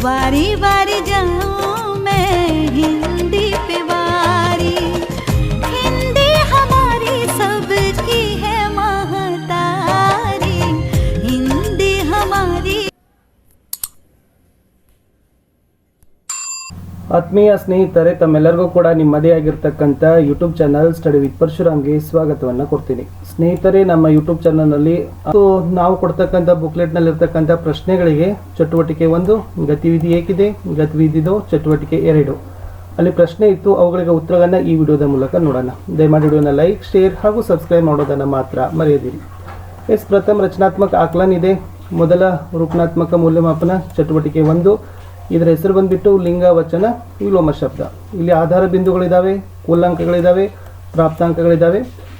बारी बारी जाऊं मैं हिंदी पे वारी, हिंदी हमारी सबकी है महतारी, हिंदी हमारी। ಆತ್ಮೀಯ ಸ್ನೇಹಿತರೆ, ತಮ್ಮೆಲ್ಲರಿಗೂ ಕೂಡ ನಿಮ್ಮದೇ ಆಗಿರ್ತಕ್ಕಂಥ ಯೂಟ್ಯೂಬ್ ಚಾನಲ್ ಸ್ಟಡಿ ವಿತ್ ಪರಶುರಾಮ್ಗೆ ಸ್ವಾಗತವನ್ನು ಕೊಡ್ತೀನಿ. ಸ್ನೇಹಿತರೆ, ನಮ್ಮ ಯೂಟ್ಯೂಬ್ ಚಾನಲ್ನಲ್ಲಿ ನಾವು ಕೊಡ್ತಕ್ಕಂಥ ಬುಕ್ಲೆಟ್ನಲ್ಲಿರ್ತಕ್ಕಂಥ ಪ್ರಶ್ನೆಗಳಿಗೆ ಚಟುವಟಿಕೆ 1 ಗತಿವಿಧಿ ಏಕಿದೆ, ಗತಿವಿಧಿ 2 ಚಟುವಟಿಕೆ 2 ಅಲ್ಲಿ ಪ್ರಶ್ನೆ ಇತ್ತು. ಅವುಗಳಿಗೆ ಉತ್ತರಗಳನ್ನು ಈ ವಿಡಿಯೋದ ಮೂಲಕ ನೋಡೋಣ. ದಯಮಾಡಿ ವಿಡಿಯೋನ ಲೈಕ್, ಶೇರ್ ಹಾಗೂ ಸಬ್ಸ್ಕ್ರೈಬ್ ಮಾಡೋದನ್ನು ಮಾತ್ರ ಮರೆಯದಿರಿ. ಪ್ರಥಮ ರಚನಾತ್ಮಕ ಆಕಲನ್ ಇದೆ. ಮೊದಲ ರೂಪನಾತ್ಮಕ ಮೌಲ್ಯಮಾಪನ ಚಟುವಟಿಕೆ 1. ಇದರ ಹೆಸರು ಬಂದ್ಬಿಟ್ಟು ಲಿಂಗ ವಚನ ವಿಲೋಮ ಶಬ್ದ. ಇಲ್ಲಿ ಆಧಾರ ಬಿಂದುಗಳಿದ್ದಾವೆ, ಕೂಲಂಕಗಳಿದ್ದಾವೆ, ಪ್ರಾಪ್ತಾಂಕಗಳಿದ್ದಾವೆ.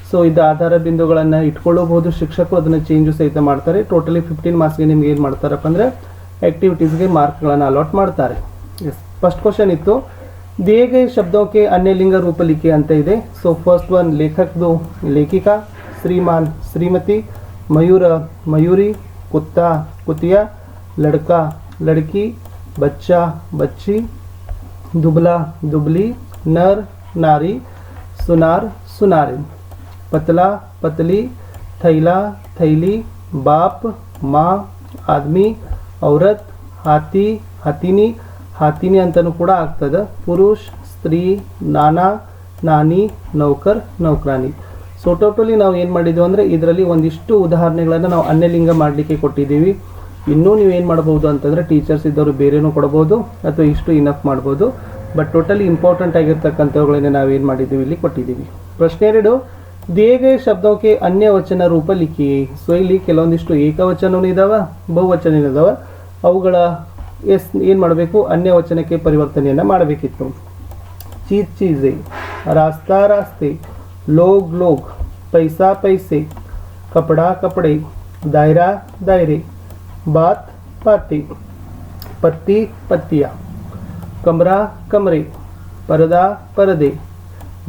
ಸೊ ಇದು ಆಧಾರ ಬಿಂದುಗಳನ್ನು ಇಟ್ಕೊಳ್ಳಬಹುದು. ಶಿಕ್ಷಕರು ಅದನ್ನು ಚೇಂಜು ಸಹಿತ ಮಾಡ್ತಾರೆ. ಟೋಟಲಿ 15 ಮಾರ್ಕ್ಸ್ಗೆ ನಿಮ್ಗೆ ಏನು ಮಾಡ್ತಾರಪ್ಪ ಅಂದರೆ ಆ್ಯಕ್ಟಿವಿಟೀಸ್ಗೆ ಮಾರ್ಕ್ಗಳನ್ನು ಅಲಾಟ್ ಮಾಡ್ತಾರೆ. ಫಸ್ಟ್ ಕ್ವಶನ್ ಇತ್ತು, दिए गए शब्दों के अन्य लिंग रूप लिखे ಅಂತ ಇದೆ. ಸೊ ಫಸ್ಟ್ ಒನ್ ಲೇಖಕದು ಲೇಖಿಕಾ, ಶ್ರೀಮಾನ್ ಶ್ರೀಮತಿ, ಮಯೂರ ಮಯೂರಿ, ಕುತ್ತಾ ಕುತಿया, लड़का लड़की, बच्चा बच्ची, दुबला दुबली, नर नारी, सुनार सुनारिन, पतला पतली, थैला थैली, बाप माँ, आदमी औरत, हाथी हाथीनी, हाथीनी ಅಂತನೂ ಕೂಡ ಆಗ್ತದೆ. ಪುರುಷ ಸ್ತ್ರೀ, ನಾನಾ ನಾನಿ, ನೌಕರ್ ನೌಕರಾನಿ. ಸೊ ಟೋಟಲಿ ನಾವು ಏನು ಮಾಡಿದ್ವಿ ಅಂದರೆ ಇದರಲ್ಲಿ ಒಂದಿಷ್ಟು ಉದಾಹರಣೆಗಳನ್ನು ನಾವು ಅನ್ಯಲಿಂಗ ಮಾಡಲಿಕ್ಕೆ ಕೊಟ್ಟಿದ್ದೀವಿ. ಇನ್ನೂ ನೀವು ಏನು ಮಾಡ್ಬೋದು ಅಂತಂದರೆ ಟೀಚರ್ಸ್ ಇದ್ದವರು ಬೇರೆನೂ ಕೊಡ್ಬೋದು ಅಥವಾ ಇಷ್ಟು ಇನಫ್ ಮಾಡ್ಬೋದು. ಬಟ್ ಟೋಟಲಿ ಇಂಪಾರ್ಟೆಂಟ್ ಆಗಿರ್ತಕ್ಕಂಥವುಗಳನ್ನೇ ನಾವೇನು ಮಾಡಿದ್ದೀವಿ ಇಲ್ಲಿ ಕೊಟ್ಟಿದ್ದೀವಿ. ಪ್ರಶ್ನೆ 2, ದಿए गए शब्दों के अन्य वचन रूप लिखिए. ಸೊ ಇಲ್ಲಿ ಕೆಲವೊಂದಿಷ್ಟು ಏಕವಚನವೂ ಇದ್ದಾವೆ, ಬಹುವಚನ ಇದ್ದಾವೆ. ಅವುಗಳ ಏನು ಮಾಡಬೇಕು, ಅನ್ಯ ವಚನಕ್ಕೆ ಪರಿವರ್ತನೆಯನ್ನು ಮಾಡಬೇಕಿತ್ತು. ಚೀಜ್ ಚೀಜೆ, ರಾಸ್ತಾ ರಾಸ್ತೆ, ಲೋಗ್ ಲೋಗ್, ಪೈಸಾ ಪೈಸೆ, ಕಪड़ा कपड़े, दायरा दायरे, बात बातें, पत्ती पत्तियाँ, कमरा कमरे, पर्दा पर्दे,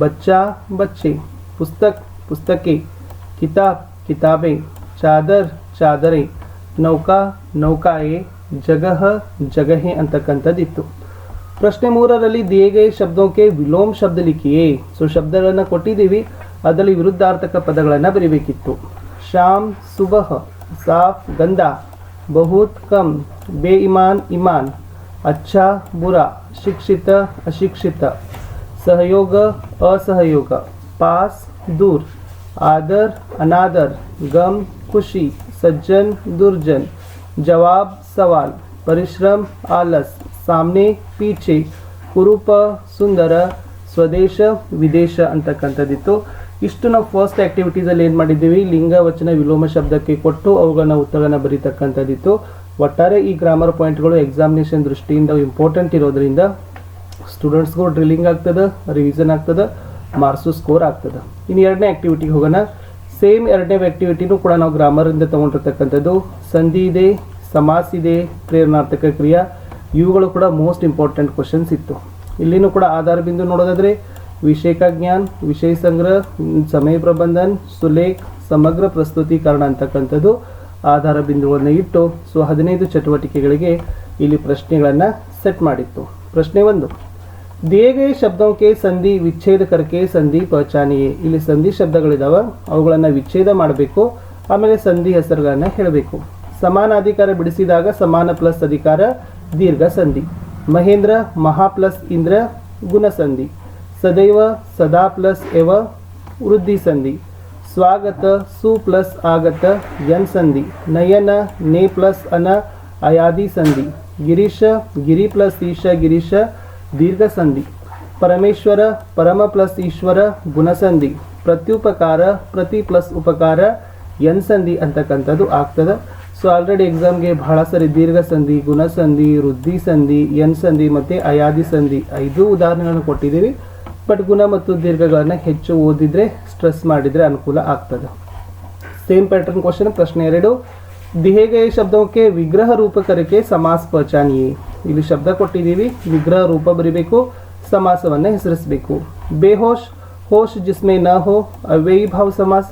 बच्चा बच्चे, पुस्तक पुस्तकें, किताब किताबें, चादर चादरें, नौका नौकाएं, जगह जगहें ಅಂತಕ್ಕಂಥದ್ದಿತ್ತು. ಪ್ರಶ್ನೆ 3ರಲ್ಲಿ दिए गए शब्दों के विलोम शब्द लिखिए. ಸೊ ಶಬ್ದಗಳನ್ನು ಕೊಟ್ಟಿದ್ದೀವಿ, ಅದರಲ್ಲಿ ವಿರುದ್ಧಾರ್ಥಕ ಪದಗಳನ್ನು ಬರೀಬೇಕಿತ್ತು. ಶಾಮ್ ಸುಬಹ, ಸಾಫ್ ಗಂದಾ, बहुत कम, बेईमान ईमान, अच्छा बुरा, शिक्षित अशिक्षित, सहयोग असहयोग, पास दूर, आदर अनादर, गम खुशी, सज्जन दुर्जन, जवाब सवाल, परिश्रम आलस, सामने पीछे, कुरूप सुंदर, ಸ್ವದೇಶ ವಿದೇಶ ಅಂತಕ್ಕಂಥದ್ದಿತ್ತು. ಇಷ್ಟು ನಾವು ಫಸ್ಟ್ ಆ್ಯಕ್ಟಿವಿಟೀಸಲ್ಲಿ ಏನು ಮಾಡಿದ್ದೀವಿ, ಲಿಂಗ ವಚನ ವಿಲೋಮ ಶಬ್ದಕ್ಕೆ ಕೊಟ್ಟು ಅವುಗಳನ್ನ ಉತ್ತರಗಳನ್ನು ಬರೀತಕ್ಕಂಥದ್ದಿತ್ತು. ಒಟ್ಟಾರೆ ಈ ಗ್ರಾಮರ್ ಪಾಯಿಂಟ್ಗಳು ಎಕ್ಸಾಮಿನೇಷನ್ ದೃಷ್ಟಿಯಿಂದ ಇಂಪಾರ್ಟೆಂಟ್ ಇರೋದ್ರಿಂದ ಸ್ಟೂಡೆಂಟ್ಸ್ಗೂ ಡ್ರಿಲ್ಲಿಂಗ್ ಆಗ್ತದೆ, ರಿವಿಷನ್ ಆಗ್ತದೆ, ಮಾರ್ಕ್ಸು ಸ್ಕೋರ್ ಆಗ್ತದೆ. ಇನ್ನು ಎರಡನೇ ಆ್ಯಕ್ಟಿವಿಟಿಗೆ ಹೋಗೋಣ. ಸೇಮ್ ಎರಡನೇ ಆ್ಯಕ್ಟಿವಿಟಿನೂ ಕೂಡ ನಾವು ಗ್ರಾಮರಿಂದ ತೊಗೊಂಡಿರ್ತಕ್ಕಂಥದ್ದು. ಸಂಧಿ ಇದೆ, ಸಮಾಸ ಇದೆ, ಪ್ರೇರಣಾರ್ಥಕ ಕ್ರಿಯಾ, ಇವುಗಳು ಕೂಡ ಮೋಸ್ಟ್ ಇಂಪಾರ್ಟೆಂಟ್ ಕ್ವಶನ್ಸ್ ಇತ್ತು. ಇಲ್ಲಿನೂ ಕೂಡ ಆಧಾರ ಬಿಂದು ನೋಡೋದಾದರೆ विषय का ज्ञान, विषय संग्रह, समय प्रबंधन, सुलेख, ಸಮಗ್ರ ಪ್ರಸ್ತುತೀಕರಣ ಅಂತಕ್ಕಂಥದ್ದು ಆಧಾರ ಬಿಂದುವನ್ನು ಇಟ್ಟು ಸೊ 15 ಚಟುವಟಿಕೆಗಳಿಗೆ ಇಲ್ಲಿ ಪ್ರಶ್ನೆಗಳನ್ನು ಸೆಟ್ ಮಾಡಿತ್ತು. ಪ್ರಶ್ನೆ 1, दिए गए शब्दों के संधि विच्छेद करके संधि पहचानिए. ಇಲ್ಲಿ ಸಂಧಿ ಶಬ್ದಗಳಿದಾವೆ, ಅವುಗಳನ್ನು ವಿಚ್ಛೇದ ಮಾಡಬೇಕು, ಆಮೇಲೆ ಸಂಧಿ ಹೆಸರುಗಳನ್ನು ಹೇಳಬೇಕು. ಸಮಾನ ಅಧಿಕಾರ ಬಿಡಿಸಿದಾಗ ಸಮಾನ ಪ್ಲಸ್ ಅಧಿಕಾರ ದೀರ್ಘ ಸಂಧಿ. ಮಹೇಂದ್ರ ಮಹಾ ಪ್ಲಸ್ ಇಂದ್ರ ಗುಣ ಸಂಧಿ. सदैव सदा प्लस एव वृद्धि संधि. स्वागत सु प्लस आगत यन संधि. नयन ने प्लस अन अयादि संधि. गिरीश गिरी प्लस ईश गिरीश दीर्घ संधि. परमेश्वर परम प्लस ईश्वर गुण संधि. प्रत्युपकार प्रति प्लस उपकार यन संधि ಅಂತಕ್ಕಂಥದ್ದು ಆಗ್ತದೆ. ಸೊ ಆಲ್ರೆಡಿ ಎಕ್ಸಾಮ್ಗೆ ಬಹಳ ಸರಿ ದೀರ್ಘ ಸಂಧಿ, ಗುಣ ಸಂಧಿ, ವೃದ್ಧಿ ಸಂಧಿ, ಯನ್ ಸಂಧಿ ಮತ್ತು ಅಯಾದಿ ಸಂಧಿ 5 ಉದಾಹರಣೆಗಳನ್ನು ಕೊಟ್ಟಿದ್ದೀವಿ. ಬಟ್ ಗುಣ ಮತ್ತು ದೀರ್ಘಗಳನ್ನು ಹೆಚ್ಚು ಓದಿದರೆ ಸ್ಟ್ರೆಸ್ ಮಾಡಿದರೆ ಅನುಕೂಲ ಆಗ್ತದೆ. Same pattern question. ಪ್ರಶ್ನೆ 2, दिए गए शब्दों के विग्रह रूप करके समास पहचानिए. ಇಲ್ಲಿ ಶಬ್ದ ಕೊಟ್ಟಿದ್ದೀವಿ, ವಿಗ್ರಹ ರೂಪ ಬರೀಬೇಕು, ಸಮಾಸವನ್ನು ಹೆಸರಿಸಬೇಕು. ಬೇಹೋಶ್ होश जिसमें न हो अव्ययी भाव समास.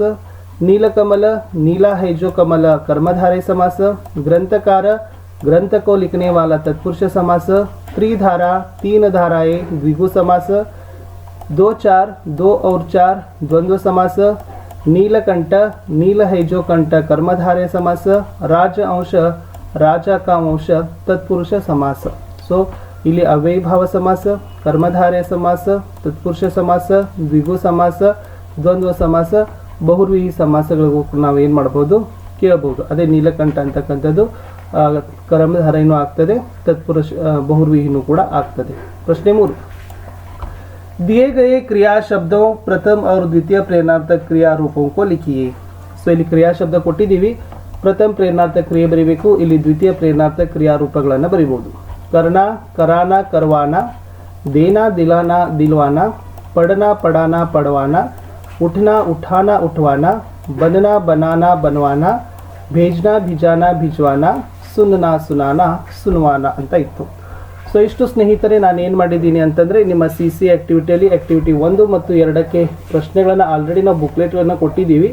नीलकमल नीला है जो कमल कर्मधारय समास. ग्रंथकार ग्रंथ को लिखने वाला तत्पुरुष समास, त्रिधारा 3 धाराएं द्विगु समास, 2 4 2 और 4 द्वंद्व समास, नीलकंठ नील है जो कंठ कर्मधारय समास, राज अंश राजा का अंश तत्पुरुष समास. सो ಇಲ್ಲಿ ಅವ್ಯಯಭಾವ ಸಮಾಸ, ಕರ್ಮಧಾರಯ ಸಮಾಸ, ತತ್ಪುರುಷ ಸಮಾಸ, ದ್ವಿಗು ಸಮಾಸ, ದ್ವಂದ್ವ ಸಮಾಸ, ಬಹುರ್ವಿಹಿ ಸಮಾಸಗಳಿಗೂ ನಾವು ಏನು ಮಾಡ್ಬೋದು ಕೇಳಬಹುದು. ಅದೇ ನೀಲಕಂಠ ಅಂತಕ್ಕಂಥದ್ದು ಕರ್ಮಧಾರಯನೂ ಆಗ್ತದೆ, ತತ್ಪುರುಷ ಬಹುರ್ವಿಹಿನೂ ಕೂಡ ಆಗ್ತದೆ. ಪ್ರಶ್ನೆ 3. दिए गए क्रिया शब्दों प्रथम और द्वितीय प्रेरणार्थक क्रिया रूपों को लिखिए. ಸೊ ಇಲ್ಲಿ ಕ್ರಿಯಾ ಶಬ್ದ ಕೊಟ್ಟಿದ್ದೀವಿ, ಪ್ರಥಮ ಪ್ರೇರಣಾರ್ಥಕ ಕ್ರಿಯೆ ಬರೀಬೇಕು, ಇಲ್ಲಿ ದ್ವಿತೀಯ ಪ್ರೇರಣಾರ್ಥಕ ಕ್ರಿಯಾ ರೂಪಗಳನ್ನು ಬರೀಬಹುದು. करना कराना करवाना, देना दिलाना दिलवाना, पढ़ना पढ़ाना पढ़वाना, उठना उठाना उठवाना, बनना बनाना बनवाना, भेजना भिजाना भिजवाना, सुनना सुनाना सुनवाना ಅಂತ ಇತ್ತು. ಸೊ ಇಷ್ಟು ಸ್ನೇಹಿತರೆ ನಾನು ಏನು ಮಾಡಿದ್ದೀನಿ ಅಂತಂದರೆ ನಿಮ್ಮ ಸಿ ಸಿ ಆ್ಯಕ್ಟಿವಿಟಿಯಲ್ಲಿ ಆ್ಯಕ್ಟಿವಿಟಿ 1 ಮತ್ತು 2ಕ್ಕೆ ಪ್ರಶ್ನೆಗಳನ್ನು ಆಲ್ರೆಡಿ ನಾವು ಬುಕ್ಲೆಟ್ಗಳನ್ನು ಕೊಟ್ಟಿದ್ದೀವಿ.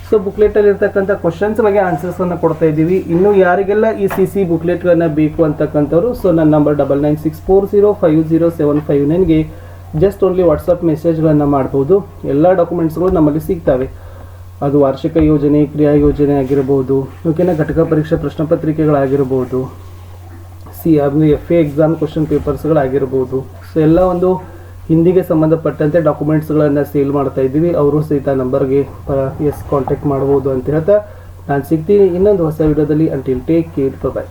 ಸೊ ಬುಕ್ಲೆಟಲ್ಲಿ ಇರ್ತಕ್ಕಂಥ ಕ್ವಶನ್ಸ್ ಬಗ್ಗೆ ಆನ್ಸರ್ಸನ್ನು ಕೊಡ್ತಾ ಇದ್ದೀವಿ. ಇನ್ನೂ ಯಾರಿಗೆಲ್ಲ ಈ ಸಿ ಸಿ ಬುಕ್ಲೆಟ್ಗಳನ್ನು ಬೇಕು ಅಂತಕ್ಕಂಥವ್ರು ಸೊ ನನ್ನ ನಂಬರ್ 9964050759ಗೆ ಜಸ್ಟ್ ಓನ್ಲಿ ವಾಟ್ಸಪ್ ಮೆಸೇಜ್ಗಳನ್ನು ಮಾಡ್ಬೋದು. ಎಲ್ಲ ಡಾಕ್ಯುಮೆಂಟ್ಸ್ಗಳು ನಮ್ಮಲ್ಲಿ ಸಿಗ್ತವೆ. ಅದು ವಾರ್ಷಿಕ ಯೋಜನೆ, ಕ್ರಿಯಾ ಯೋಜನೆ ಆಗಿರ್ಬೋದು, ಓಕೆನಾ, ಘಟಕ ಪರೀಕ್ಷೆ ಪ್ರಶ್ನೆ ಪತ್ರಿಕೆಗಳಾಗಿರ್ಬೋದು, FA ಎಕ್ಸಾಮ್ ಕ್ವಶನ್ ಪೇಪರ್ಸ್ಗಳಾಗಿರ್ಬೋದು. ಸೊ ಎಲ್ಲ ಒಂದು ಹಿಂದಿಗೆ ಸಂಬಂಧಪಟ್ಟಂತೆ ಡಾಕ್ಯುಮೆಂಟ್ಸ್ಗಳನ್ನು ಸೇಲ್ ಮಾಡ್ತಾ ಇದ್ದೀವಿ. ಅವರು ಸಹಿತ ನಂಬರ್ಗೆ ಕಾಂಟ್ಯಾಕ್ಟ್ ಮಾಡ್ಬೋದು ಅಂತ ಹೇಳ್ತಾ ನಾನು ಸಿಗ್ತೀನಿ ಇನ್ನೊಂದು ಹೊಸ ವಿಡಿಯೋದಲ್ಲಿ. Until take care, by.